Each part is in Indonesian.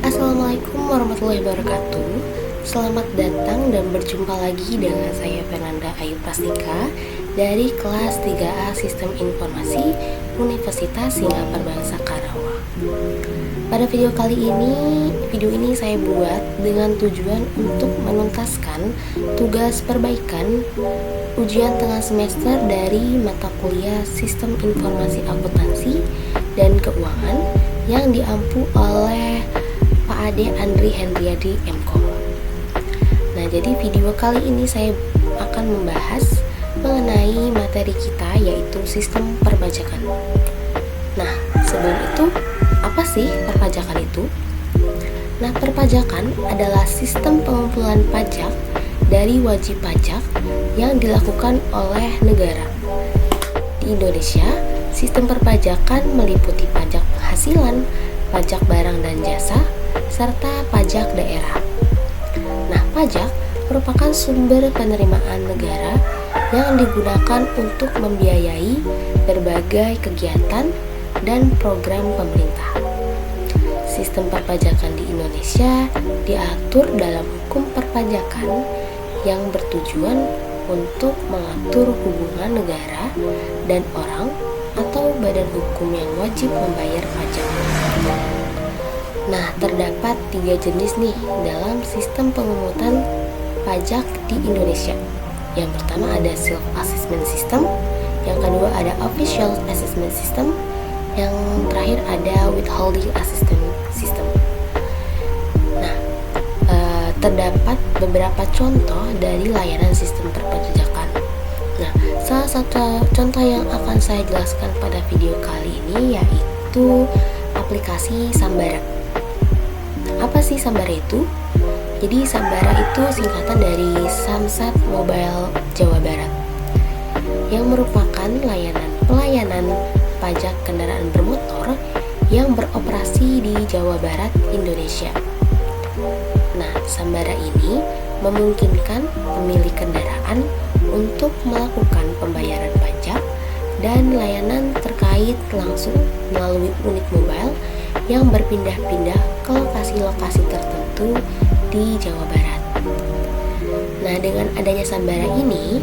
Assalamualaikum warahmatullahi wabarakatuh. Selamat datang dan berjumpa lagi dengan saya Fernanda Ayu Prastika dari kelas 3A Sistem Informasi Universitas Singapura Bangsa Karawang. Pada video ini saya buat dengan tujuan untuk menuntaskan tugas perbaikan ujian tengah semester dari mata kuliah Sistem Informasi Akuntansi dan Keuangan yang diampu oleh Pak Ade Andri Hendriadi MKom. Nah, jadi video kali ini saya akan membahas mengenai materi kita, yaitu sistem perpajakan. Nah, sebelum itu, apa sih perpajakan itu? Nah, perpajakan adalah sistem pengumpulan pajak dari wajib pajak yang dilakukan oleh negara. Di Indonesia, sistem perpajakan meliputi pajak penghasilan, pajak barang dan jasa, serta pajak daerah. Nah, pajak merupakan sumber penerimaan negara yang digunakan untuk membiayai berbagai kegiatan dan program pemerintah. Sistem perpajakan di Indonesia diatur dalam hukum perpajakan yang bertujuan untuk mengatur hubungan negara dan orang atau badan hukum yang wajib membayar pajak. Nah, terdapat 3 jenis nih dalam sistem pengukutan pajak di Indonesia. Yang pertama ada self-assessment system, yang kedua ada official assessment system, yang terakhir ada withholding assessment system. Nah, terdapat beberapa contoh dari layanan sistem perpajakan. Nah, salah satu contoh yang akan saya jelaskan pada video kali ini yaitu aplikasi Sambara. Apa sih Sambara itu? Jadi Sambara itu singkatan dari Samsat Mobile Jawa Barat, yang merupakan pelayanan pajak kendaraan bermotor yang beroperasi di Jawa Barat, Indonesia. Nah, Sambara ini memungkinkan pemilik kendaraan untuk melakukan pembayaran pajak dan layanan terkait langsung melalui unit mobile yang berpindah-pindah ke lokasi-lokasi tertentu di Jawa Barat. Nah, dengan adanya Sambara ini,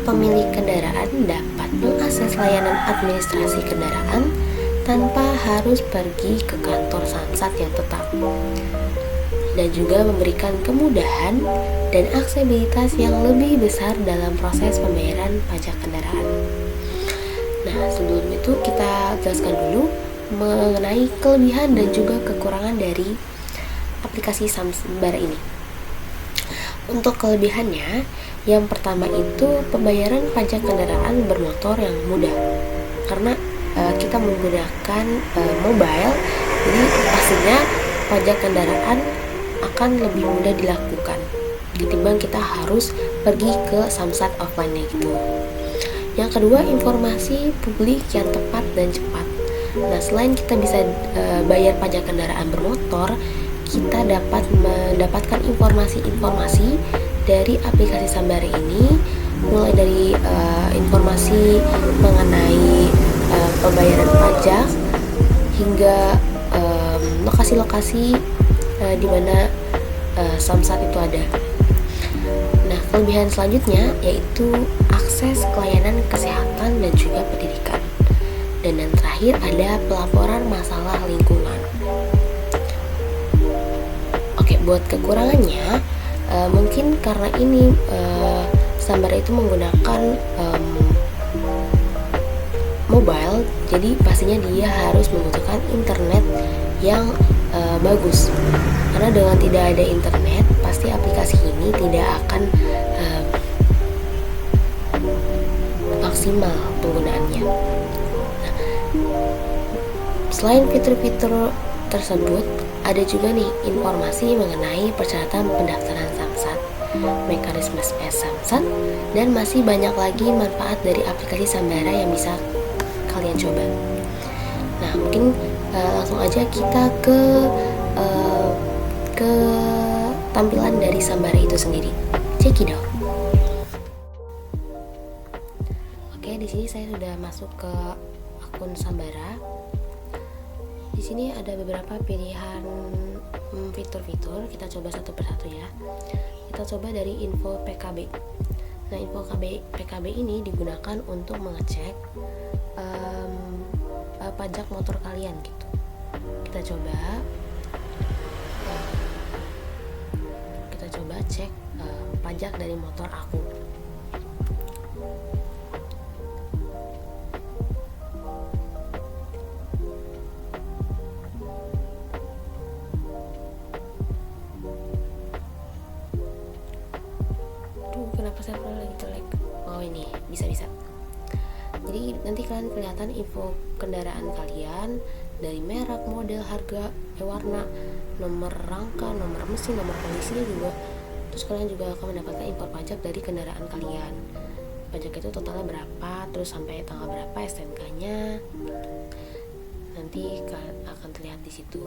pemilik kendaraan dapat mengakses layanan administrasi kendaraan tanpa harus pergi ke kantor Samsat yang tetap, dan juga memberikan kemudahan dan aksesibilitas yang lebih besar dalam proses pembayaran pajak kendaraan. Nah, sebelum itu kita jelaskan dulu mengenai kelebihan dan juga kekurangan dari aplikasi Sambara ini. Untuk kelebihannya, yang pertama itu pembayaran pajak kendaraan bermotor yang mudah, karena kita menggunakan mobile, jadi pastinya pajak kendaraan akan lebih mudah dilakukan ketimbang kita harus pergi ke Samsat offline-nya gitu. Yang kedua, informasi publik yang tepat dan cepat. Nah, selain kita bisa bayar pajak kendaraan bermotor, kita dapat mendapatkan informasi-informasi dari aplikasi Sambara ini, mulai dari informasi mengenai pembayaran pajak hingga lokasi-lokasi di mana Samsat itu ada. Nah, kelebihan selanjutnya yaitu akses ke layanan kesehatan dan juga pendidikan. Dan yang terakhir ada pelaporan masalah lingkungan. Oke, buat kekurangannya, mungkin karena ini Sambara itu menggunakan mobile, jadi pastinya dia harus membutuhkan internet yang bagus. Karena dengan tidak ada internet, pasti aplikasi ini tidak akan maksimal penggunaannya. Nah, selain fitur-fitur tersebut, ada juga nih informasi mengenai persyaratan pendaftaran Samsat, mekanisme SPS Samsat, dan masih banyak lagi manfaat dari aplikasi Sambara yang bisa kalian coba. Nah, mungkin langsung aja kita ke tampilan dari Sambara itu sendiri. Check it out. Oke, di sini saya sudah masuk ke akun Sambara. Di sini ada beberapa pilihan fitur-fitur, kita coba satu persatu ya. Kita coba dari info PKB. Nah, info PKB ini digunakan untuk mengecek pajak motor kalian gitu. Kita coba cek pajak dari motor aku. Kenapa server lagi jelek? Oh, ini bisa. Jadi nanti kalian kelihatan info kendaraan kalian dari merek, model, harga, warna, nomor rangka, nomor mesin, nomor polisinya juga. Terus kalian juga akan mendapatkan info pajak dari kendaraan kalian. Pajak itu totalnya berapa, terus sampai tanggal berapa STNK-nya. Nanti akan terlihat di situ.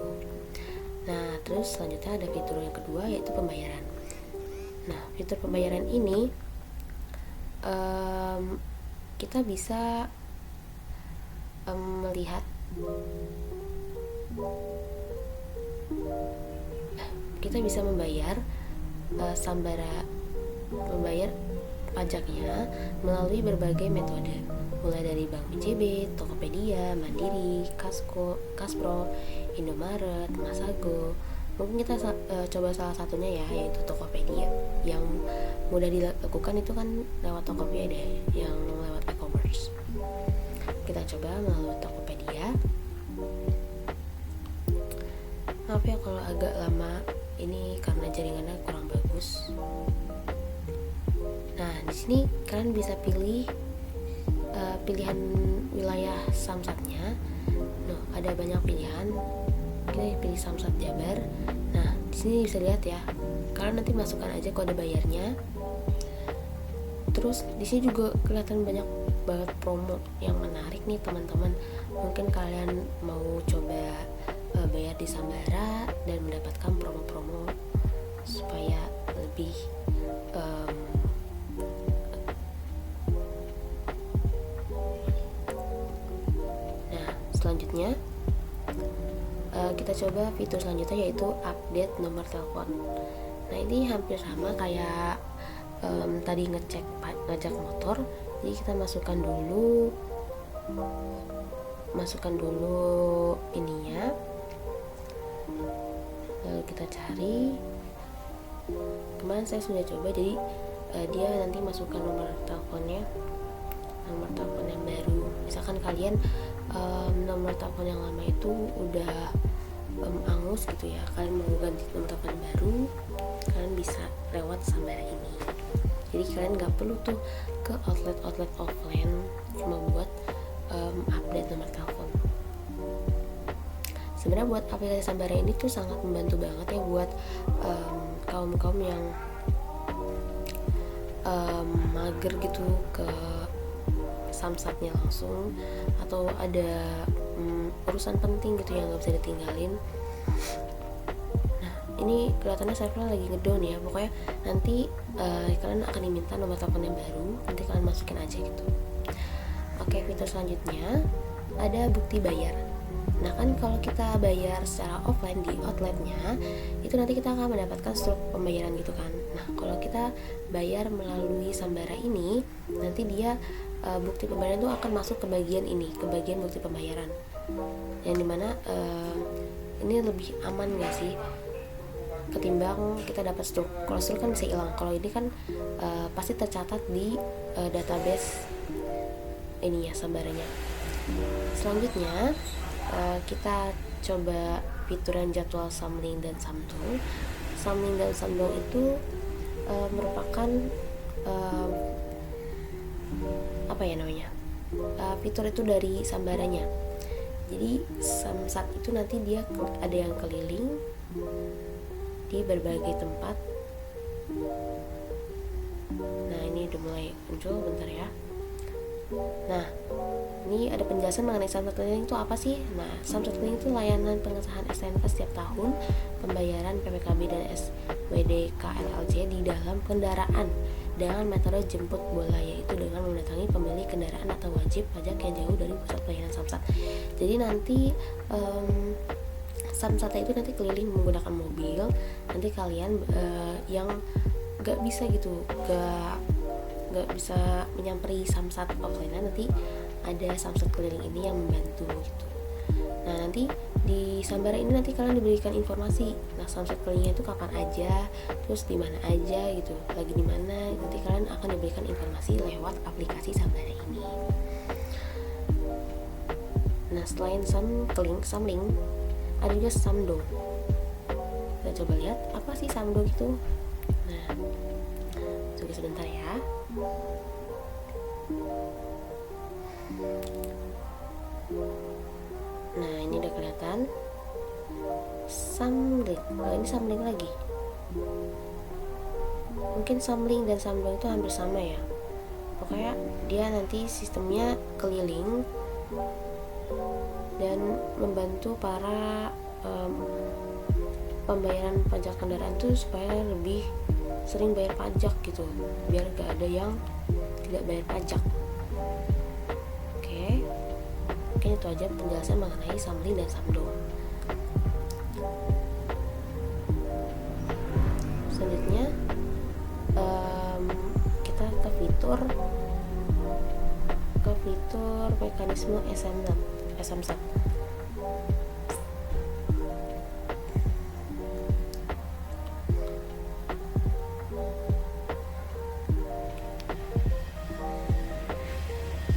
Nah, terus selanjutnya ada fitur yang kedua, yaitu pembayaran. Nah, fitur pembayaran ini kita bisa melihat membayar membayar pajaknya melalui berbagai metode, mulai dari Bank BJB, Tokopedia, Mandiri, Kaspro, Indomaret, Masago. Mungkin kita coba salah satunya ya, yaitu Tokopedia. Yang mudah dilakukan itu kan lewat Tokopedia, yang lewat e-commerce. Kita coba melalui Tokopedia. Maaf ya kalau agak lama, ini karena jaringannya kurang bagus. Nah, di sini kalian bisa pilih pilihan wilayah samsatnya. Nah, ada banyak pilihan. Kita pilih Samsat Jabar. Nah, di sini bisa lihat ya. Kalian nanti masukkan aja kode bayarnya. Terus di sini juga kelihatan banyak banget promo yang menarik nih teman-teman. Mungkin kalian mau coba bayar di Sambara dan mendapatkan promo-promo supaya lebih Nah, selanjutnya kita coba fitur selanjutnya, yaitu update nomor telepon. Nah, ini hampir sama kayak tadi ngajak motor. Jadi kita masukkan dulu ininya, lalu kita cari. Kemarin saya sudah coba, jadi dia nanti masukkan nomor telepon yang baru. Misalkan kalian nomor telepon yang lama itu udah angus gitu ya, kalian mau ganti nomor telepon baru, kalian bisa lewat Sambara ini. Jadi kalian nggak perlu tuh ke outlet offline cuma buat update nomor telepon. Sebenarnya buat aplikasi Sambara ini tuh sangat membantu banget ya buat kaum yang mager gitu ke samsatnya langsung, atau ada urusan penting gitu yang nggak bisa ditinggalin. Nah, ini kelihatannya servernya lagi ngedown ya. Pokoknya nanti kalian akan diminta nomor telepon yang baru, nanti kalian masukin aja gitu. Oke, fitur selanjutnya ada bukti bayar. Nah, kan kalau kita bayar secara offline di outletnya, itu nanti kita akan mendapatkan struk pembayaran gitu kan. Nah, kalau kita bayar melalui Sambara ini, nanti dia bukti pembayaran itu akan masuk ke bagian ini, ke bagian bukti pembayaran, yang dimana ini lebih aman gak sih ketimbang kita dapat struk. Kalau struk kan bisa hilang, kalau ini kan pasti tercatat di database ini ya, Sambaranya. Selanjutnya kita coba fituran jadwal samling dan samdong. Samling dan samdong itu merupakan fitur itu dari Sambaranya. Jadi samsat itu nanti dia ada yang keliling di berbagai tempat. Nah, ini udah mulai muncul, bentar ya. Nah, ini ada penjelasan mengenai samsat keliling itu apa sih? Nah, samsat keliling itu layanan pengesahan STNK setiap tahun, pembayaran PPKB dan SWD KLLJ di dalam kendaraan dengan metode jemput bola, yaitu dengan mendatangi pemilik kendaraan atau wajib pajak yang jauh dari pusat pelayanan samsat. Jadi nanti samsatnya itu nanti keliling menggunakan mobil. Nanti kalian yang nggak bisa gitu, nggak bisa menyamperi samsat offline, nanti ada samsat keliling ini yang membantu gitu. Nah nanti di Sambara ini nanti kalian diberikan informasi, nah samsat kelilingnya itu kapan aja, terus di mana aja gitu, lagi di mana, nanti kalian akan diberikan informasi lewat aplikasi Sambara ini. Nah selain samling, ada juga samdo. Kita coba lihat apa sih samdo itu. Nah tunggu sebentar ya. Nah ini udah kelihatan samling. Nah ini samling lagi. Mungkin samling dan samdo itu hampir sama ya. Pokoknya dia nanti sistemnya keliling dan membantu para pembayaran pajak kendaraan tuh supaya lebih sering bayar pajak gitu, biar gak ada yang tidak bayar pajak. Oke, mungkin itu aja penjelasan mengenai samling dan samdo. Selanjutnya kita ke fitur mekanisme SMSAT.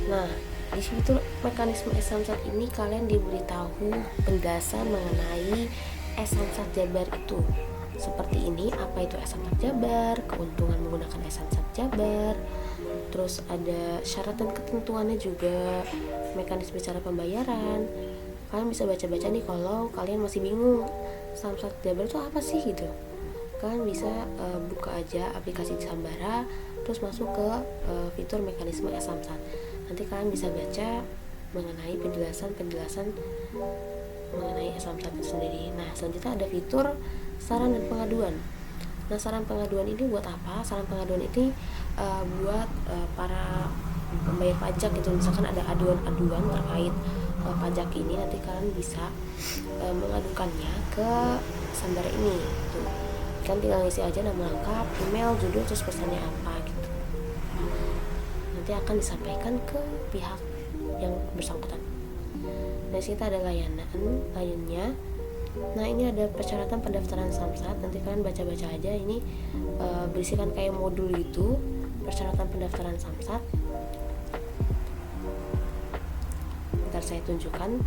Nah, di fitur mekanisme SMSAT ini kalian diberitahu penjelasan mengenai SMSAT Jabar itu. Seperti ini, apa itu SMSAT Jabar, keuntungan menggunakan SMSAT Jabar, terus ada syarat dan ketentuannya juga, mekanisme cara pembayaran. Kalian bisa baca-baca nih kalau kalian masih bingung SMSAT Jabar itu apa sih gitu. Kalian bisa buka aja aplikasi Sambara, terus masuk ke fitur mekanisme SMSAT. Nanti kalian bisa baca mengenai penjelasan mengenai SMSAT itu sendiri. Nah selanjutnya ada fitur saran dan pengaduan. Nah saran pengaduan ini buat apa? Saran pengaduan ini buat para pembayar pajak gitu. Misalkan ada aduan-aduan terkait pajak ini, nanti kalian bisa mengadukannya ke Sambara ini gitu. Kalian tinggal ngisi aja nama lengkap, email, judul, terus pesannya apa gitu. Nanti akan disampaikan ke pihak yang bersangkutan. Dari situ ada layannya. Nah ini ada persyaratan pendaftaran samsat. Nanti kalian baca-baca aja, ini berisikan kayak modul gitu, persyaratan pendaftaran samsat. Ntar saya tunjukkan.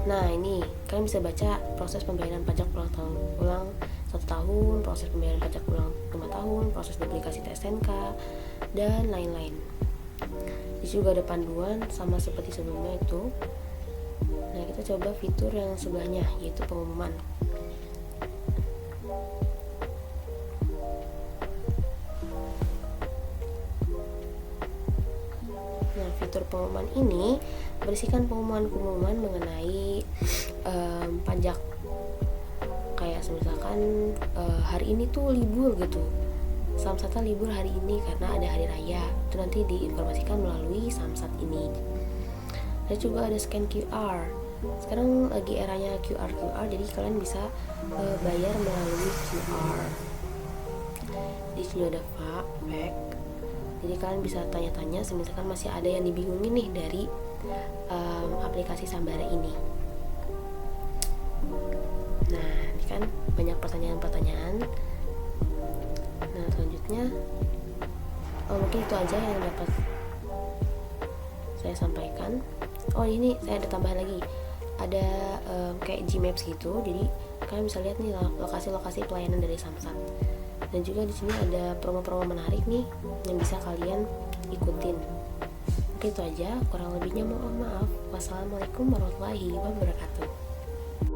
Nah ini kalian bisa baca proses pembayaran pajak ulang 1 tahun, proses pembayaran pajak ulang 5 tahun, proses duplikasi TSNK, dan lain-lain. Di sini juga ada panduan sama seperti sebelumnya itu. Nah kita coba fitur yang sebelahnya, yaitu pengumuman. Nah fitur pengumuman ini berisikan pengumuman mengenai pajak. Kayak misalkan hari ini tuh libur gitu, samsatnya libur hari ini karena ada hari raya, itu nanti diinformasikan melalui samsat ini. Dan juga ada scan QR. Sekarang lagi eranya QR, jadi kalian bisa bayar melalui QR. Di sini ada fact, jadi kalian bisa tanya-tanya misalkan masih ada yang dibingungin nih dari aplikasi Sambara ini. Nah ini kan banyak pertanyaan-pertanyaan. Nah selanjutnya mungkin itu aja yang dapat saya sampaikan. Oh ini saya ada tambahan lagi, ada kayak Gmaps gitu, jadi kalian bisa lihat nih lokasi-lokasi pelayanan dari Samsat. Dan juga di sini ada promo-promo menarik nih yang bisa kalian ikutin. Mungkin itu aja, kurang lebihnya mohon maaf. Wassalamualaikum warahmatullahi wabarakatuh.